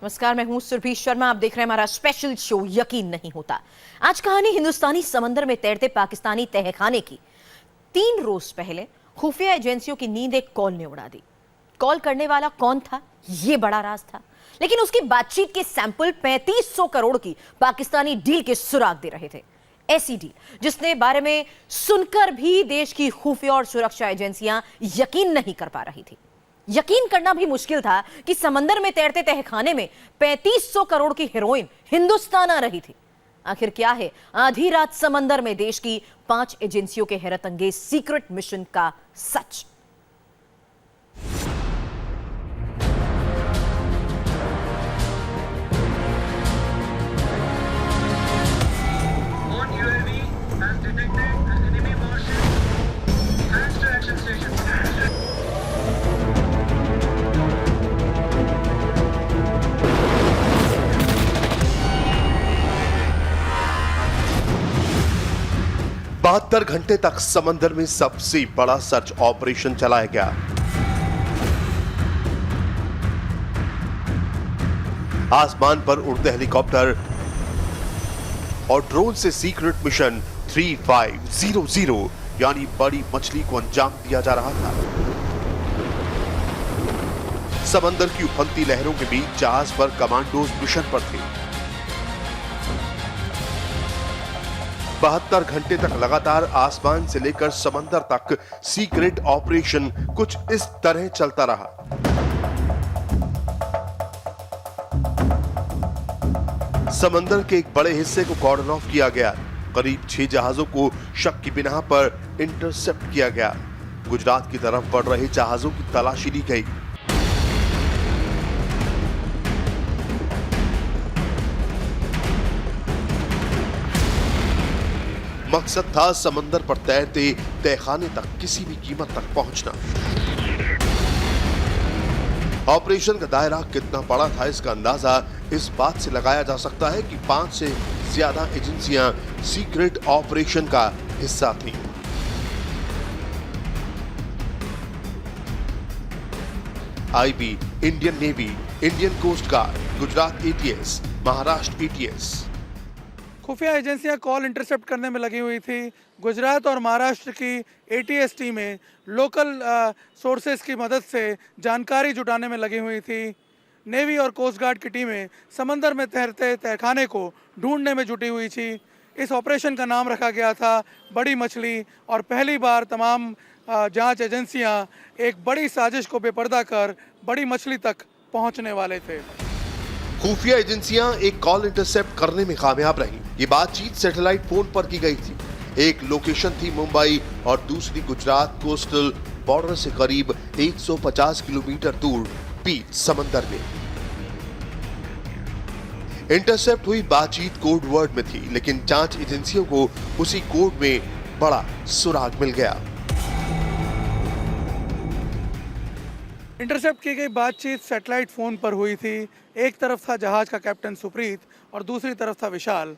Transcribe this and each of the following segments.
नमस्कार, मैं हूं सुरभि शर्मा। आप देख रहे हैं हमारा स्पेशल शो यकीन नहीं होता। आज कहानी हिंदुस्तानी समंदर में तैरते पाकिस्तानी तहखाने की। 3 रोज पहले खुफिया एजेंसियों की नींद एक कॉल ने उड़ा दी। कॉल करने वाला कौन था, यह बड़ा राज था, लेकिन उसकी बातचीत के सैंपल 3500 करोड़ की पाकिस्तानी डील के सुराग दे रहे थे। ऐसी डील जिसने बारे में सुनकर भी देश की खुफिया और सुरक्षा एजेंसियां यकीन नहीं कर पा रही थी। यकीन करना भी मुश्किल था कि समंदर में तैरते तहखाने में 3500 करोड़ की हेरोइन हिंदुस्तान आ रही थी। आखिर क्या है आधी रात समंदर में देश की 5 एजेंसियों के हैरत अंगेज सीक्रेट मिशन का सच? बहत्तर घंटे तक समंदर में सबसे बड़ा सर्च ऑपरेशन चलाया गया। आसमान पर उड़ते हेलीकॉप्टर और ड्रोन से सीक्रेट मिशन 3500 यानी बड़ी मछली को अंजाम दिया जा रहा था। समंदर की उफनती लहरों के बीच जहाज पर कमांडोज मिशन पर थे। 72 घंटे तक लगातार आसमान से लेकर समंदर तक सीक्रेट ऑपरेशन कुछ इस तरह चलता रहा। समंदर के एक बड़े हिस्से को कॉर्डन ऑफ किया गया। करीब 6 जहाजों को शक की बिना पर इंटरसेप्ट किया गया। गुजरात की तरफ बढ़ रहे जहाजों की तलाशी ली गई। मकसद था समंदर पर तैरते तहखाने तक किसी भी कीमत तक पहुंचना। ऑपरेशन का दायरा कितना बड़ा था, इसका अंदाजा इस बात से लगाया जा सकता है कि 5 से ज्यादा एजेंसियां सीक्रेट ऑपरेशन का हिस्सा थीं। IB, Indian Navy, Indian Coast Guard, Gujarat ATS, Maharashtra ATS. खुफिया एजेंसियां कॉल इंटरसेप्ट करने में लगी हुई थी। गुजरात और महाराष्ट्र की एटीएस टीमें लोकल सोर्सेज की मदद से जानकारी जुटाने में लगी हुई थी। नेवी और कोस्ट गार्ड की टीमें समंदर में तैरते तहखाने को ढूंढने में जुटी हुई थी। इस ऑपरेशन का नाम रखा गया था बड़ी मछली और पहली बार तमाम जांच एजेंसियां एक बड़ी साजिश को बेपर्दा कर बड़ी मछली तक पहुंचने वाले थे। खुफिया एजेंसियां एक कॉल इंटरसेप्ट करने में कामयाब रही। ये बातचीत सैटेलाइट फोन पर की गई थी। एक लोकेशन थी मुंबई और दूसरी गुजरात कोस्टल बॉर्डर से करीब 150 किलोमीटर दूर बीच समंदर में। इंटरसेप्ट हुई बातचीत कोड वर्ड में थी, लेकिन जांच एजेंसियों को उसी कोड में बड़ा सुराग मिल गया। इंटरसेप्ट की गई बातचीत सैटेलाइट फोन पर हुई थी। एक तरफ था जहाज का कैप्टन सुप्रीत और दूसरी तरफ था विशाल।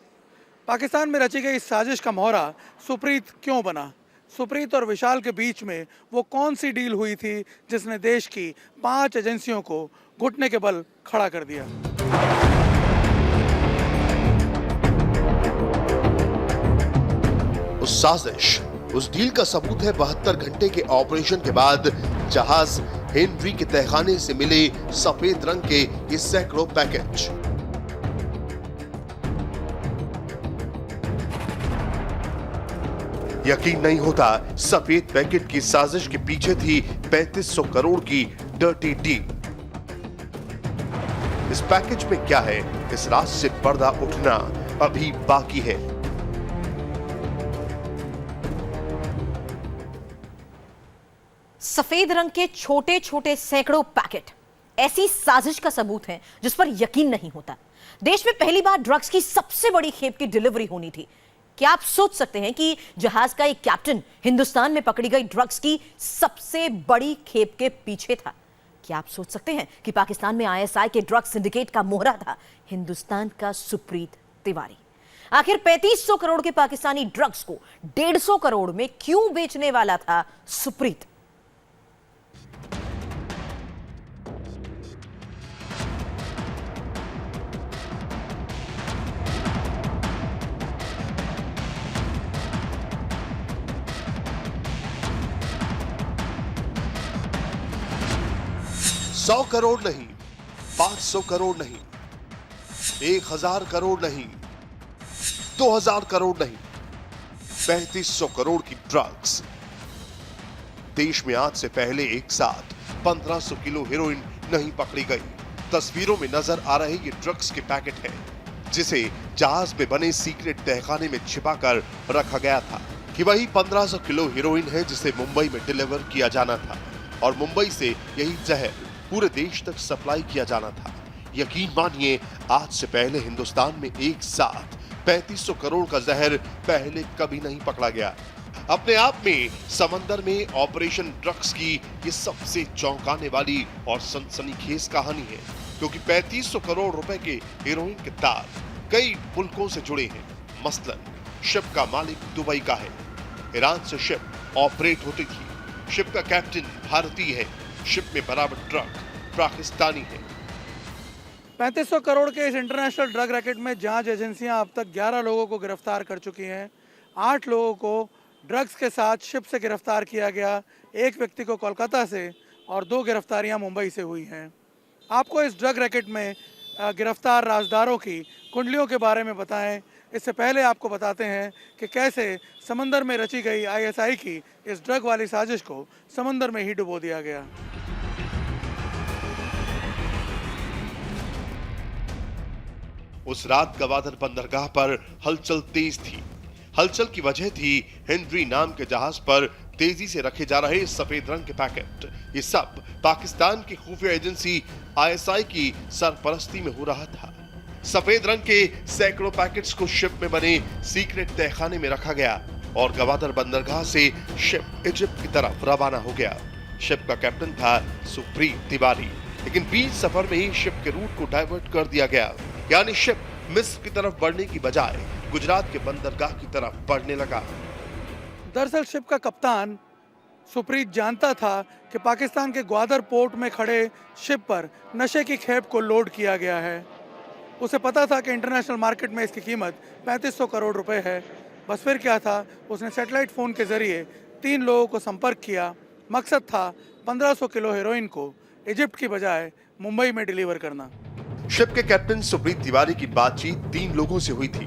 पाकिस्तान में रची गई इस साजिश का मोहरा सुप्रीत क्यों बना? सुप्रीत और विशाल के बीच में वो कौन सी डील हुई थी जिसने देश की 5 एजेंसियों को घुटने के बल खड़ा कर दिया? उस साजिश, उस डील का सबूत है 72 घंटे के ऑपरेशन के बाद जहाज हेनरी के तहखाने से मिले सफेद रंग के ये सैकड़ों पैकेज। यकीन नहीं होता, सफेद पैकेट की साजिश के पीछे थी 3500 करोड़ की डर्टी डील। इस पैकेज में क्या है, इस राज से पर्दा उठना अभी बाकी है। सफेद रंग के छोटे छोटे सैकड़ों पैकेट ऐसी साजिश का सबूत है जिस पर यकीन नहीं होता। देश में पहली बार ड्रग्स की सबसे बड़ी खेप की डिलीवरी होनी थी। क्या आप सोच सकते हैं कि जहाज का एक कैप्टन हिंदुस्तान में पकड़ी गई ड्रग्स की सबसे बड़ी खेप के पीछे था? क्या आप सोच सकते हैं कि पाकिस्तान में आईएसआई के ड्रग्स सिंडिकेट का मोहरा था हिंदुस्तान का सुप्रीत तिवारी? आखिर 3500 करोड़ के पाकिस्तानी ड्रग्स को 150 करोड़ में क्यों बेचने वाला था सुप्रीत? 100 करोड़ नहीं, 500 करोड़ नहीं, 1000 करोड़ नहीं, 2000 करोड़ नहीं, 3500 करोड़ की ड्रग्स। देश में आज से पहले एक साथ 1500 किलो हेरोइन नहीं पकड़ी गई। तस्वीरों में नजर आ रहे ये ड्रग्स के पैकेट है, जिसे जहाज में बने सीक्रेट तहखाने में छिपाकर रखा गया था कि वही 1500 किलो हेरोइन है जिसे मुंबई में डिलीवर किया जाना था और मुंबई से यही जहर पूरे देश तक सप्लाई किया जाना था। यकीन मानिए, आज से पहले हिंदुस्तान में एक साथ 3500 करोड़ का जहर पहले कभी नहीं पकड़ा गया। अपने आप में समंदर में ऑपरेशन ड्रग्स की ये सबसे चौंकाने वाली और सनसनीखेज कहानी है, क्योंकि 3500 करोड़ रुपए के हेरोइन के तार कई मुल्कों से जुड़े हैं। मसलन शिप का मालिक दुबई का है, ईरान से शिप ऑपरेट होती थी, शिप का कैप्टन भारतीय है, शिप में बराबर ट्रक पाकिस्तानी है। 3500 करोड़ के इस इंटरनेशनल ड्रग रैकेट में जांच एजेंसियां अब तक 11 लोगों को गिरफ्तार कर चुकी हैं। 8 लोगों को ड्रग्स के साथ शिप से गिरफ्तार किया गया, एक व्यक्ति को कोलकाता से और 2 गिरफ्तारियां मुंबई से हुई हैं। आपको इस ड्रग रैकेट में गिरफ्तार राजदारों की कुंडलियों के बारे में बताएं। इससे पहले आपको बताते हैं कि कैसे समंदर में रची गई आईएसआई की इस ड्रग वाली साजिश को समंदर में ही डुबो दिया गया। उस रात गवादर बंदरगाह पर हलचल तेज थी। हलचल की वजह थी हेनरी नाम के जहाज पर तेजी से रखे जा रहे सफेद रंग के पैकेट। ये सब पाकिस्तान की खुफिया एजेंसी आईएसआई की सरपरस्ती में हो रहा था। सफेद रंग के सैकड़ों पैकेट्स को शिप में बने सीक्रेट तहखाने में रखा गया और गवादर बंदरगाह से शिप इजिप्ट की तरफ रवाना हो गया। शिप का कैप्टन था सुप्रीत तिवारी, लेकिन बीच सफर में ही शिप के रूट को डाइवर्ट कर दिया गया, यानी शिप मिस्र की तरफ बढ़ने की बजाय गुजरात के बंदरगाह की तरफ बढ़ने लगा। दरअसल शिप का कप्तान सुप्रीत जानता था कि पाकिस्तान के ग्वादर पोर्ट में खड़े शिप पर नशे की खेप को लोड किया गया है। उसे पता था कि इंटरनेशनल मार्केट में इसकी कीमत 3500 करोड़ रुपए है। बस फिर क्या था, उसने सैटेलाइट फोन के जरिए 3 लोगों को संपर्क किया। मकसद था 1500 किलो हेरोइन को इजिप्ट की बजाय मुंबई में डिलीवर करना। शिप के कैप्टन सुप्रीत तिवारी की बातचीत 3 लोगों से हुई थी।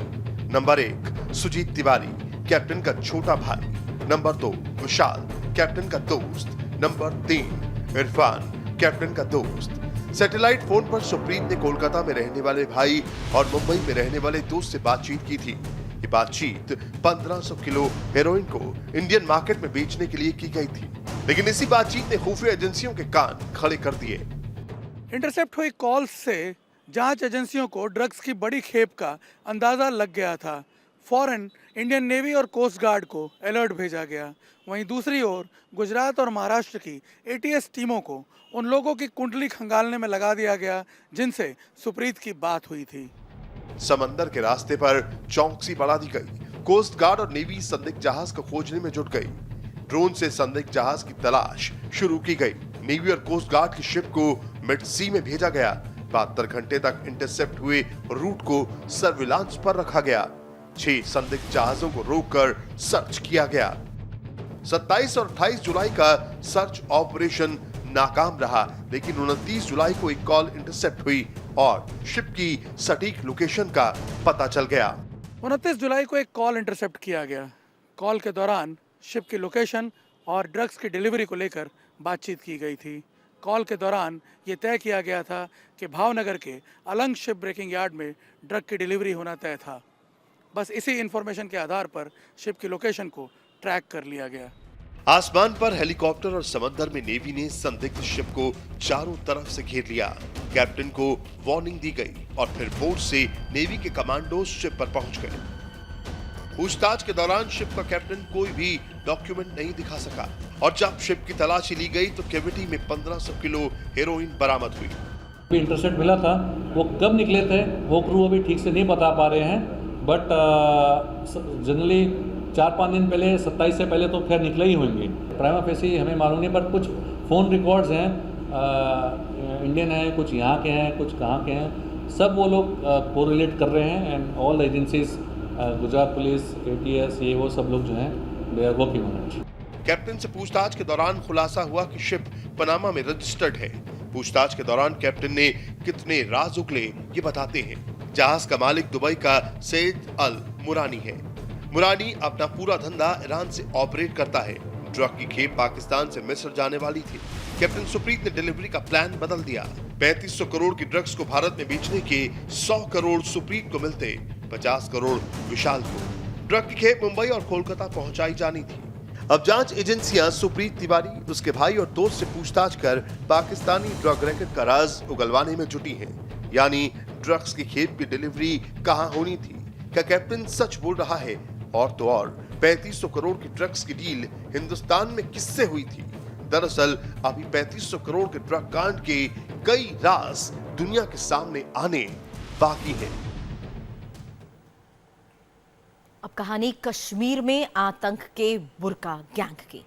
नंबर 1 सुजीत तिवारी, कैप्टन का छोटा भाई। नंबर 2 विशाल, कैप्टन का दोस्त। नंबर 3 इरफान, कैप्टन का दोस्त। सैटेलाइट फोन पर सुप्रीत ने कोलकाता में रहने वाले भाई और मुंबई में रहने वाले दोस्त से बातचीत की थी। ये बातचीत 1500 किलो हेरोइन को इंडियन मार्केट में बेचने के लिए की गई थी, लेकिन इसी बातचीत ने खुफिया एजेंसियों के कान खड़े कर दिए। इंटरसेप्ट हुई कॉल्स से जांच एजेंसियों को ड्रग्स की बड़ी खेप का अंदाजा लग गया था। फौरन इंडियन नेवी और कोस्ट गार्ड को अलर्ट भेजा गया। वहीं दूसरी ओर गुजरात और महाराष्ट्र की एटीएस टीमों को उन लोगों की कुंडली खंगालने में लगा दिया गया जिनसे सुप्रीत की बात हुई थी। समंदर के रास्ते पर चौकसी बढ़ा दी गई। कोस्ट गार्ड और नेवी संदिग्ध जहाज को खोजने में जुट गई। ड्रोन से संदिग्ध जहाज की तलाश शुरू की गई। नेवी और कोस्ट गार्ड की शिप को मिड सी में भेजा गया। 72 घंटे तक इंटरसेप्ट हुए रूट को सर्विलांस पर रखा गया। 6 संदिग्ध जहाजों को रोककर सर्च किया गया। 27 और 28 जुलाई का सर्च ऑपरेशन नाकाम रहा, लेकिन 29 जुलाई को एक कॉल इंटरसेप्ट हुई और शिप की सटीक लोकेशन का पता चल गया। 29 जुलाई को एक कॉल इंटरसेप्ट किया गया। कॉल के दौरान शिप की लोकेशन और ड्रग्स की डिलीवरी को लेकर बातचीत की गई थी। कॉल के दौरान ये तय किया गया था कि भावनगर के अलंग शिप ब्रेकिंग यार्ड में ड्रग की डिलीवरी होना तय था। बस इसी इंफॉर्मेशन के आधार पर शिप की लोकेशन को ट्रैक कर लिया गया। आसमान पर हेलीकॉप्टर और समंदर में नेवी ने संदिग्ध शिप को चारों तरफ से घेर लिया। कैप्टन को वार्निंग दी गई और फिर बोट से नेवी के कमांडोज शिप पर पहुंच गए। पूछताछ के दौरान शिप का कैप्टन कोई भी डॉक्यूमेंट नहीं दिखा सका और जब शिप की तलाशी ली गई तो कैविटी में 1500 किलो हेरोइन बरामद हुई। इंटरसेप्ट मिला था, वो कब निकले थे वो क्रू अभी ठीक से नहीं बता पा रहे हैं, बट जनरली 4-5 दिन पहले 27 से पहले तो खैर निकले ही होंगे। प्राइमा फेसी हमें मालूम नहीं, पर कुछ फ़ोन रिकॉर्ड्स हैं, इंडियन हैं, कुछ यहाँ के हैं, कुछ कहाँ के हैं, सब वो लोग कोरिलेट कर रहे हैं। And all the agencies, Gujarat police, ATS, ये वो सब लोग जो हैं they are working on it. Captain से पूछताछ के दौरान खुलासा हुआ कि शिप पनामा में रजिस्टर्ड है। पूछताछ के दौरान कैप्टन ने कितने राज उगले ये बताते हैं। जहाज का मालिक दुबई का सैयद अल मुरानी है। मुरानी अपना पूरा धंधा ईरान से ऑपरेट करता है। ट्रक की खेप पाकिस्तान से मिस्र जाने वाली थी। कैप्टन सुप्रीत ने डिलीवरी का प्लान बदल दिया। 3500 करोड़ की ड्रग्स को भारत में बेचने के 100 करोड़ सुप्रीत को मिलते, 50 करोड़ विशाल को। ट्रक की खेप मुंबई और कोलकाता पहुंचाई जानी थी। अब जांच एजेंसियां सुप्रीत तिवारी, उसके भाई और दोस्त से पूछताछ कर पाकिस्तानी ड्रग रैकेट का राज उगलवाने में जुटी हैं। यानी ड्रग्स की खेप की डिलीवरी कहां होनी थी? क्या कैप्टन सच बोल रहा है? और तो और 3500 करोड़ की ड्रग्स की डील हिंदुस्तान में किससे हुई थी? दरअसल अभी 3500 करोड़ के ड्रग कांड के कई राज दुनिया के सामने आने बाकी हैं। अब कहानी कश्मीर में आतंक के बुर्का गैंग की।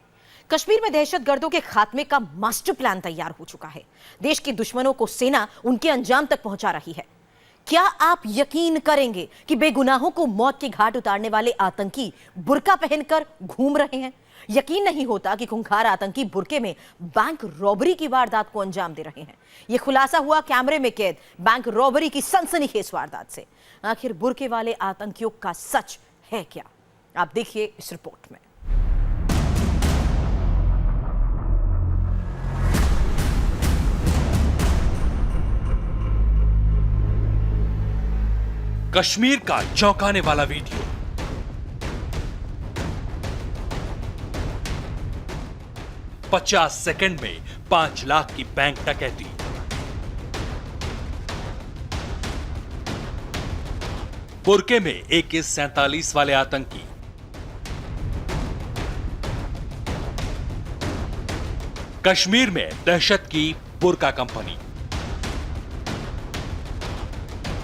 कश्मीर में दहशतगर्दों के खात्मे का मास्टर प्लान तैयार हो चुका है। देश के दुश्मनों को सेना उनके अंजाम तक पहुंचा रही है। क्या आप यकीन करेंगे कि बेगुनाहों को मौत के घाट उतारने वाले आतंकी बुर्का पहनकर घूम रहे हैं? यकीन नहीं होता कि खूंखार आतंकी बुर्के में बैंक रॉबरी की वारदात को अंजाम दे रहे हैं। यह खुलासा हुआ कैमरे में कैद बैंक रॉबरी की सनसनीखेज वारदात से। आखिर बुर्के वाले आतंकियों का सच है क्या? आप देखिए इस रिपोर्ट में। कश्मीर का चौंकाने वाला वीडियो। $50 सेकंड में 5 लाख की बैंक डकैती। बुर्के में AK-47 वाले आतंकी। कश्मीर में दहशत की बुर्का कंपनी।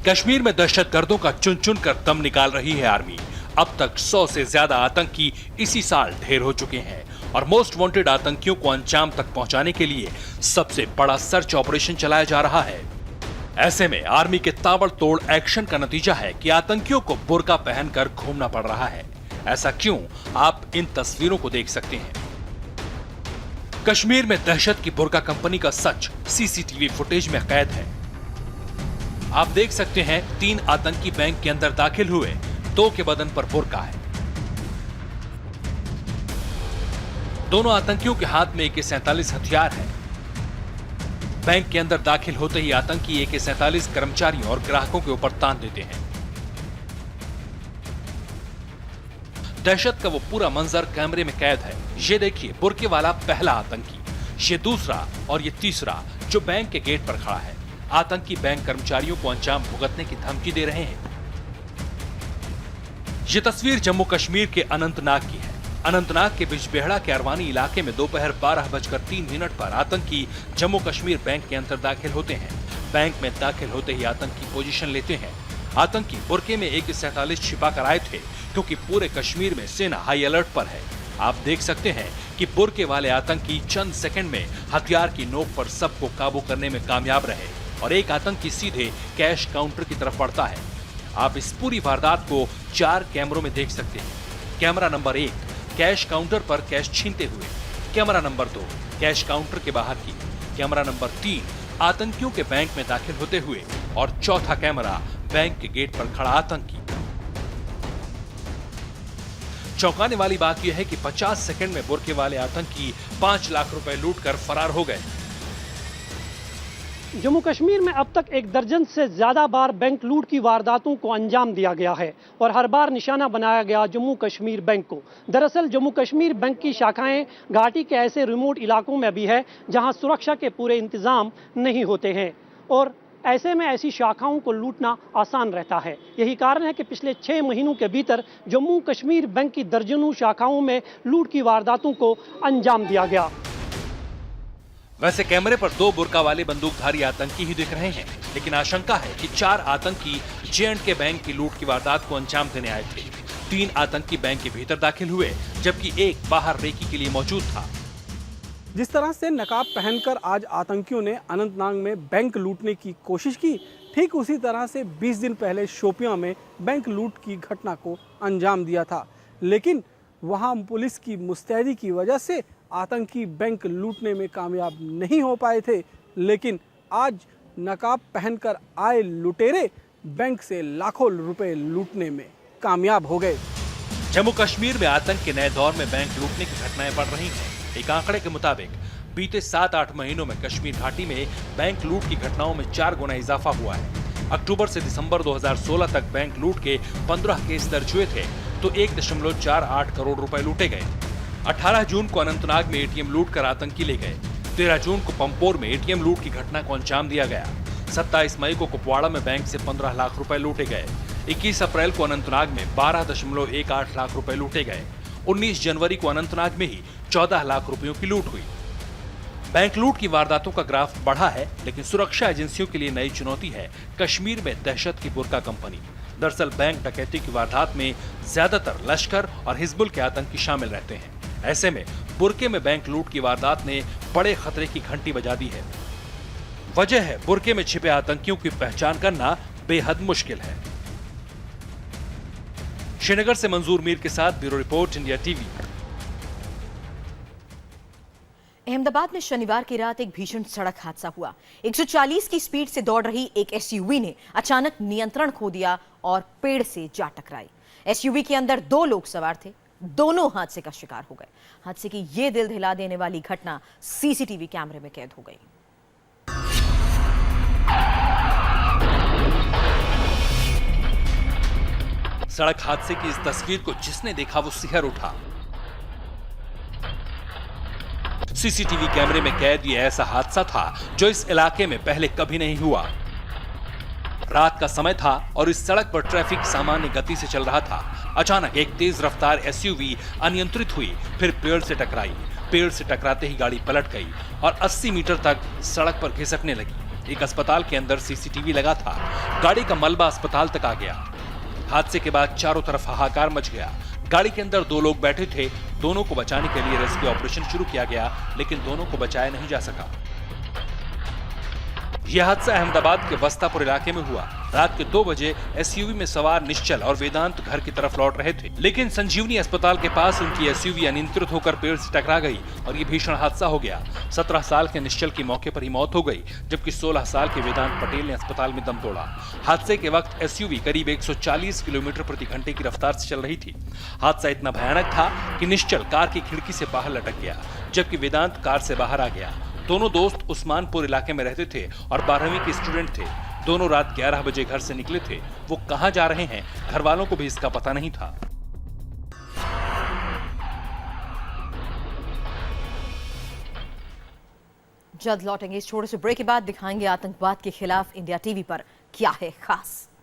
कश्मीर में दहशतगर्दों का चुन चुन कर दम निकाल रही है आर्मी। अब तक 100 से ज्यादा आतंकी इसी साल ढेर हो चुके हैं और मोस्ट वांटेड आतंकियों को अंजाम तक पहुंचाने के लिए सबसे बड़ा सर्च ऑपरेशन चलाया जा रहा है। ऐसे में आर्मी के ताबड़तोड़ एक्शन का नतीजा है कि आतंकियों को बुर्का पहनकर घूमना पड़ रहा है। ऐसा क्यों? आप इन तस्वीरों को देख सकते हैं। कश्मीर में दहशत की बुर्का कंपनी का सच सीसीटीवी फुटेज में कैद है। आप देख सकते हैं 3 आतंकी बैंक के अंदर दाखिल हुए, 2 के बदन पर बुर्का है। दोनों आतंकियों के हाथ में AK-47 हथियार है। बैंक के अंदर दाखिल होते ही आतंकी AK-47 कर्मचारियों और ग्राहकों के ऊपर तान देते हैं। दहशत का वो पूरा मंजर कैमरे में कैद है। ये देखिए बुर्के वाला पहला आतंकी, ये दूसरा और ये तीसरा जो बैंक के गेट पर खड़ा है। आतंकी बैंक कर्मचारियों को अंजाम भुगतने की धमकी दे रहे हैं। ये तस्वीर जम्मू कश्मीर के अनंतनाग की है। अनंतनाग के बिजबेहड़ा के अरवानी इलाके में दोपहर 12:03 पर आतंकी जम्मू कश्मीर बैंक के अंदर दाखिल होते हैं। बैंक में दाखिल होते ही आतंकी पोजीशन लेते हैं। आतंकी बुर्के में AK-47 छिपा कर आए थे क्योंकि पूरे कश्मीर में सेना हाई अलर्ट पर है। आप देख सकते हैं कि बुर्के वाले आतंकी चंद सेकंड में हथियार की नोक पर सबको काबू करने में कामयाब रहे और एक आतंकी सीधे कैश काउंटर की तरफ बढ़ता है। आप इस पूरी वारदात को 4 कैमरों में देख सकते हैं। कैमरा नंबर 1 कैश काउंटर पर कैश छीनते हुए, कैमरा नंबर 2 कैश काउंटर के बाहर की, कैमरा नंबर 3 आतंकियों के बैंक में दाखिल होते हुए और चौथा कैमरा बैंक के गेट पर खड़ा आतंकी। चौंकाने वाली बात यह है कि 50 सेकंड में बुर्के वाले आतंकी 5 लाख रुपए लूट कर फरार हो गए। जम्मू कश्मीर में अब तक 1 दर्जन से ज़्यादा बार बैंक लूट की वारदातों को अंजाम दिया गया है और हर बार निशाना बनाया गया जम्मू कश्मीर बैंक को। दरअसल जम्मू कश्मीर बैंक की शाखाएं घाटी के ऐसे रिमोट इलाकों में भी है जहां सुरक्षा के पूरे इंतजाम नहीं होते हैं और ऐसे में ऐसी शाखाओं को लूटना आसान रहता है। यही कारण है कि पिछले 6 महीनों के भीतर जम्मू कश्मीर बैंक की दर्जनों शाखाओं में लूट की वारदातों को अंजाम दिया गया। वैसे कैमरे पर 2 बुर्का वाले बंदूकधारी आतंकी ही दिख रहे हैं, लेकिन आशंका है कि 4 आतंकी J&K बैंक की लूट की वारदात को अंजाम देने आए थे। 3 आतंकी बैंक के भीतर दाखिल हुए जबकि 1 बाहर रेकी के लिए मौजूद था। जिस तरह से नकाब पहनकर आज आतंकियों ने अनंतनाग में बैंक लूटने की कोशिश की, ठीक उसी तरह से 20 दिन पहले शोपियां में बैंक लूट की घटना को अंजाम दिया था। लेकिन वहां पुलिस की मुस्तैदी की वजह से आतंकी बैंक लूटने में कामयाब नहीं हो पाए थे। लेकिन आज नकाब पहनकर आए लुटेरे बैंक से लाखों रुपए लूटने में कामयाब हो गए। जम्मू कश्मीर में आतंक के नए दौर में बैंक लूटने की घटनाएं बढ़ रही हैं। एक आंकड़े के मुताबिक बीते 7-8 महीनों में कश्मीर घाटी में बैंक लूट की घटनाओं में 4 गुना इजाफा हुआ है। अक्टूबर से दिसंबर 2016 तक बैंक लूट के 15 केस दर्ज हुए थे तो 1.48 करोड़ रुपए लूटे गए। 18 जून को अनंतनाग में एटीएम लूट कर आतंकी ले गए। 13 जून को पंपोर में एटीएम लूट की घटना को अंजाम दिया गया। 27 मई को कुपवाड़ा में बैंक से 15 लाख रुपए लूटे गए। 21 अप्रैल को अनंतनाग में 12.18 लाख रुपए लूटे गए। 19 जनवरी को अनंतनाग में ही 14 लाख रुपयों की लूट हुई। बैंक लूट की वारदातों का ग्राफ बढ़ा है, लेकिन सुरक्षा एजेंसियों के लिए नई चुनौती है कश्मीर में दहशत की बुर्का कंपनी। दरअसल बैंक डकैती की वारदात में ज्यादातर लश्कर और हिजबुल के आतंकी शामिल रहते हैं। ऐसे में बुर्के में बैंक लूट की वारदात ने बड़े खतरे की घंटी बजा दी है। वजह है बुर्के में छिपे आतंकियों की पहचान करना बेहद मुश्किल है। श्रीनगर से मंजूर मीर के साथ bureau report, India TV. Ahmedabad में शनिवार की रात एक भीषण सड़क हादसा हुआ। 140 की स्पीड से दौड़ रही एक एसयूवी ने अचानक नियंत्रण खो दिया और पेड़ से जा टकराई। एसयूवी के अंदर 2 लोग सवार थे, दोनों हादसे का शिकार हो गए। हादसे की ये दिल दहिला देने वाली घटना सीसीटीवी कैमरे में कैद हो गई। सड़क हादसे की इस तस्वीर को जिसने देखा वो सिहर उठा। सीसीटीवी कैमरे में कैद ये ऐसा हादसा था जो इस इलाके में पहले कभी नहीं हुआ। रात का समय था और इस सड़क पर ट्रैफिक सामान्य गति से चल रहा था। अचानक एक तेज रफ्तार एसयूवी अनियंत्रित हुई, फिर पेड़ से टकराई। पेड़ से टकराते ही गाड़ी पलट गई और 80 मीटर तक सड़क पर घिसकने लगी। एक अस्पताल के अंदर सीसीटीवी लगा था। गाड़ी का मलबा अस्पताल तक आ गया। हादसे के बाद चारों तरफ हाहाकार मच गया। गाड़ी के अंदर 2 लोग बैठे थे। दोनों को बचाने के लिए रेस्क्यू ऑपरेशन शुरू किया गया, लेकिन दोनों को बचाया नहीं जा सका। यह हादसा अहमदाबाद के वस्तापुर इलाके में हुआ। रात के 2 बजे एसयूवी में सवार निश्चल और वेदांत घर की तरफ लौट रहे थे, लेकिन संजीवनी अस्पताल के पास उनकी एसयूवी अनियंत्रित होकर पेड़ से टकरा गई और ये भीषण हादसा हो गया। 17 साल के निश्चल की मौके पर ही मौत हो गई, जबकि 16 साल के वेदांत पटेल ने अस्पताल में दम तोड़ा। हादसे के वक्त एसयूवी करीब 140 किलोमीटर प्रति घंटे की रफ्तार से चल रही थी। हादसा इतना भयानक था कि निश्चल कार की खिड़की से बाहर लटक गया, जबकि वेदांत कार से बाहर आ गया। दोनों दोस्त उस्मानपुर इलाके में रहते थे और 12वीं के स्टूडेंट थे। दोनों रात 11 बजे घर से निकले थे। वो कहां जा रहे हैं, घर वालों को भी इसका पता नहीं था। जल्द लौटेंगे इस छोटे से ब्रेक के बाद, दिखाएंगे आतंकवाद के खिलाफ इंडिया टीवी पर क्या है खास।